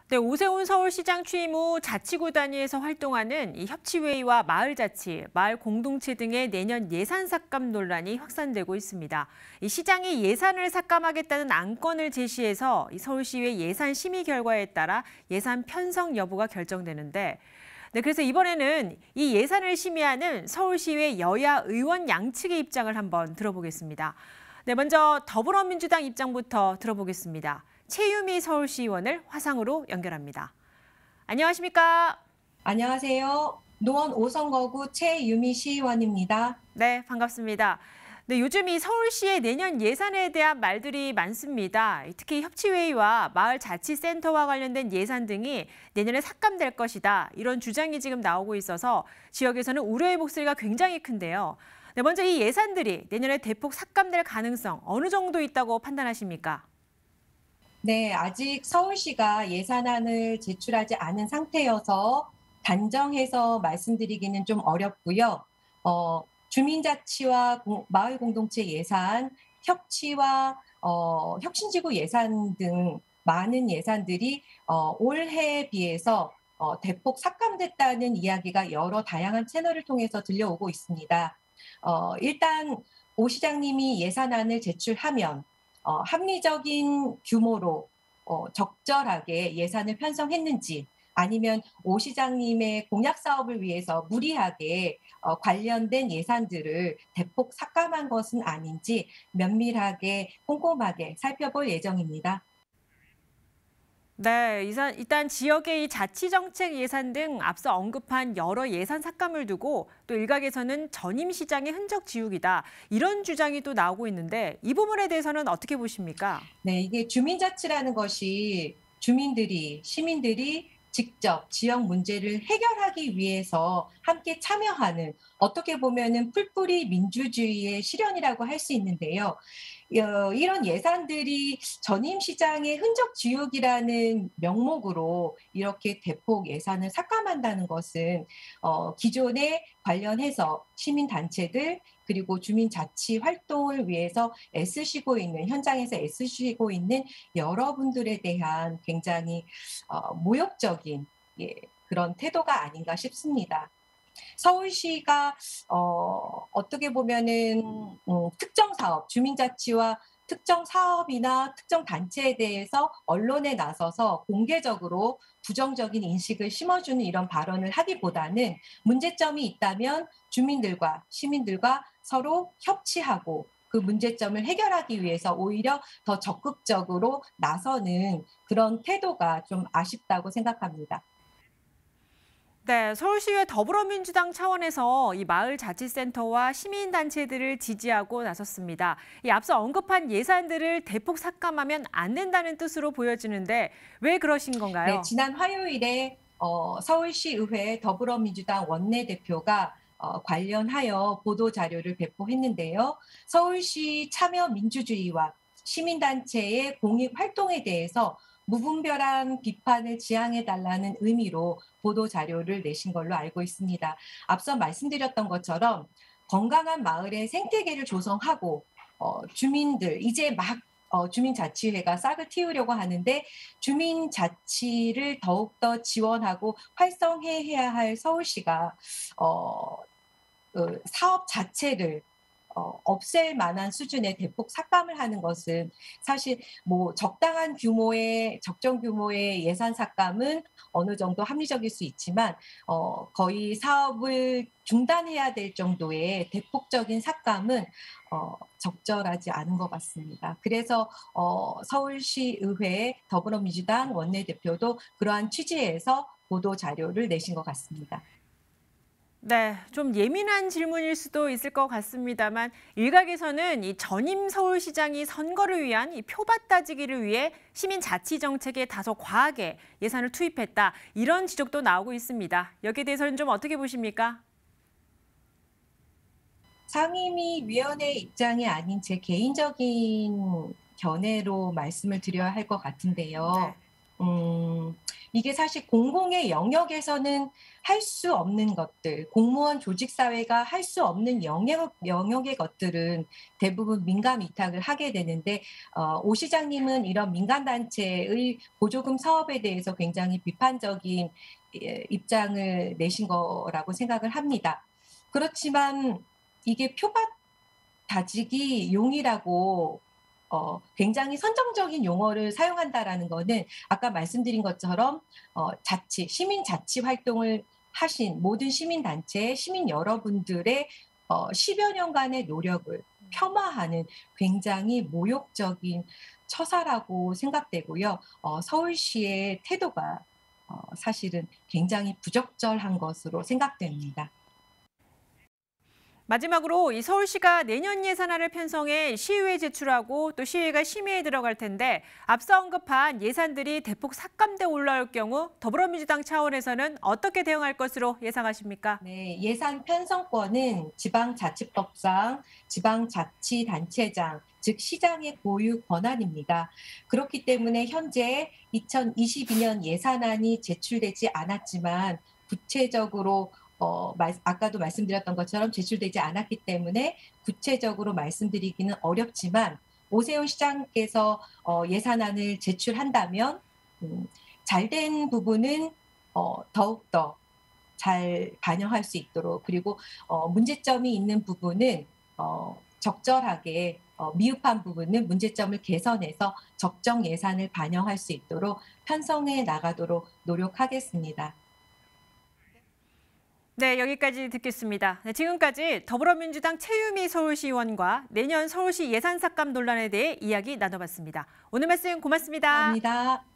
네, 오세훈 서울시장 취임 후 자치구 단위에서 활동하는 이 협치회의와 마을자치, 마을 공동체 등의 내년 예산 삭감 논란이 확산되고 있습니다. 이 시장이 예산을 삭감하겠다는 안건을 제시해서 이 서울시의 예산 심의 결과에 따라 예산 편성 여부가 결정되는데, 네, 그래서 이번에는 이 예산을 심의하는 서울시의 여야 의원 양측의 입장을 한번 들어보겠습니다. 네, 먼저 더불어민주당 입장부터 들어보겠습니다. 최유미 서울시의원을 화상으로 연결합니다. 안녕하십니까? 안녕하세요. 노원 5선거구 최유미 시의원입니다. 네, 반갑습니다. 네, 요즘 이 서울시의 내년 예산에 대한 말들이 많습니다. 특히 협치회의와 마을자치센터와 관련된 예산 등이 내년에 삭감될 것이다. 이런 주장이 지금 나오고 있어서 지역에서는 우려의 목소리가 굉장히 큰데요. 네, 먼저 이 예산들이 내년에 대폭 삭감될 가능성 어느 정도 있다고 판단하십니까? 네, 아직 서울시가 예산안을 제출하지 않은 상태여서 단정해서 말씀드리기는 좀 어렵고요. 주민자치와 마을 공동체 예산, 협치와 혁신지구 예산 등 많은 예산들이 올해에 비해서 대폭 삭감됐다는 이야기가 여러 다양한 채널을 통해서 들려오고 있습니다. 일단 오 시장님이 예산안을 제출하면 합리적인 규모로 적절하게 예산을 편성했는지 아니면 오 시장님의 공약 사업을 위해서 무리하게 관련된 예산들을 대폭 삭감한 것은 아닌지 면밀하게 꼼꼼하게 살펴볼 예정입니다. 네, 일단 지역의 이 자치정책 예산 등 앞서 언급한 여러 예산 삭감을 두고 또 일각에서는 전임 시장의 흔적 지우기다. 이런 주장이 또 나오고 있는데 이 부분에 대해서는 어떻게 보십니까? 네, 이게 주민자치라는 것이 시민들이 직접 지역 문제를 해결하기 위해서 함께 참여하는 어떻게 보면은 풀뿌리 민주주의의 실현이라고 할 수 있는데요. 이런 예산들이 전임 시장의 흔적 지우기라는 명목으로 이렇게 대폭 예산을 삭감한다는 것은 기존에 관련해서 시민단체들 그리고 주민자치 활동을 위해서 애쓰시고 있는 현장에서 애쓰시고 있는 여러분들에 대한 굉장히 모욕적인 그런 태도가 아닌가 싶습니다. 서울시가 어떻게 보면은 특정 사업, 주민자치와 특정 사업이나 특정 단체에 대해서 언론에 나서서 공개적으로 부정적인 인식을 심어주는 이런 발언을 하기보다는 문제점이 있다면 주민들과 시민들과 서로 협치하고 그 문제점을 해결하기 위해서 오히려 더 적극적으로 나서는 그런 태도가 좀 아쉽다고 생각합니다. 네, 서울시의 더불어민주당 차원에서 이 마을자치센터와 시민단체들을 지지하고 나섰습니다. 이 앞서 언급한 예산들을 대폭 삭감하면 안 된다는 뜻으로 보여지는데 왜 그러신 네, 건가요? 지난 화요일에 서울시의회 더불어민주당 원내대표가 관련하여 보도 자료를 배포했는데요. 서울시 참여민주주의와 시민단체의 공익 활동에 대해서 무분별한 비판을 지향해달라는 의미로 보도 자료를 내신 걸로 알고 있습니다. 앞서 말씀드렸던 것처럼 건강한 마을의 생태계를 조성하고 주민들 이제 막 주민자치회가 싹을 틔우려고 하는데 주민자치를 더욱더 지원하고 활성화해야 할 서울시가 어, 사업 자체를 없앨 만한 수준의 대폭 삭감을 하는 것은 사실 뭐 적정 규모의 예산 삭감은 어느 정도 합리적일 수 있지만 거의 사업을 중단해야 될 정도의 대폭적인 삭감은 적절하지 않은 것 같습니다. 그래서 서울시의회 더불어민주당 원내대표도 그러한 취지에서 보도 자료를 내신 것 같습니다. 네, 좀 예민한 질문일 수도 있을 것 같습니다만 일각에서는 이 전임 서울시장이 선거를 위한 이 표밭 따지기를 위해 시민자치 정책에 다소 과하게 예산을 투입했다. 이런 지적도 나오고 있습니다. 여기에 대해서는 좀 어떻게 보십니까? 상임위원회 입장이 아닌 제 개인적인 견해로 말씀을 드려야 할 것 같은데요. 네. 음, 이게 사실 공공의 영역에서는 할 수 없는 것들, 공무원 조직 사회가 할 수 없는 영역의 것들은 대부분 민간 위탁을 하게 되는데 오 시장님은 이런 민간 단체의 보조금 사업에 대해서 굉장히 비판적인 입장을 내신 거라고 생각을 합니다. 그렇지만 이게 표밭 다지기 용이라고 굉장히 선정적인 용어를 사용한다라는 거는 아까 말씀드린 것처럼 시민 자치 활동을 하신 모든 시민 단체, 시민 여러분들의 10여 년간의 노력을 폄하하는 굉장히 모욕적인 처사라고 생각되고요. 서울시의 태도가 사실은 굉장히 부적절한 것으로 생각됩니다. 마지막으로 이 서울시가 내년 예산안을 편성해 시의회에 제출하고 또 시의회가 심의에 들어갈 텐데 앞서 언급한 예산들이 대폭 삭감돼 올라올 경우 더불어민주당 차원에서는 어떻게 대응할 것으로 예상하십니까? 네, 예산 편성권은 지방자치법상 지방자치단체장, 즉 시장의 고유 권한입니다. 그렇기 때문에 현재 2022년 예산안이 제출되지 않았지만 구체적으로 아까도 말씀드렸던 것처럼 제출되지 않았기 때문에 구체적으로 말씀드리기는 어렵지만 오세훈 시장께서 예산안을 제출한다면 잘된 부분은 더욱더 잘 반영할 수 있도록 그리고 문제점이 있는 부분은 적절하게 미흡한 부분은 문제점을 개선해서 적정 예산을 반영할 수 있도록 편성해 나가도록 노력하겠습니다. 네, 여기까지 듣겠습니다. 네, 지금까지 더불어민주당 최유미 서울시의원과 내년 서울시 예산 삭감 논란에 대해 이야기 나눠봤습니다. 오늘 말씀 고맙습니다. 감사합니다.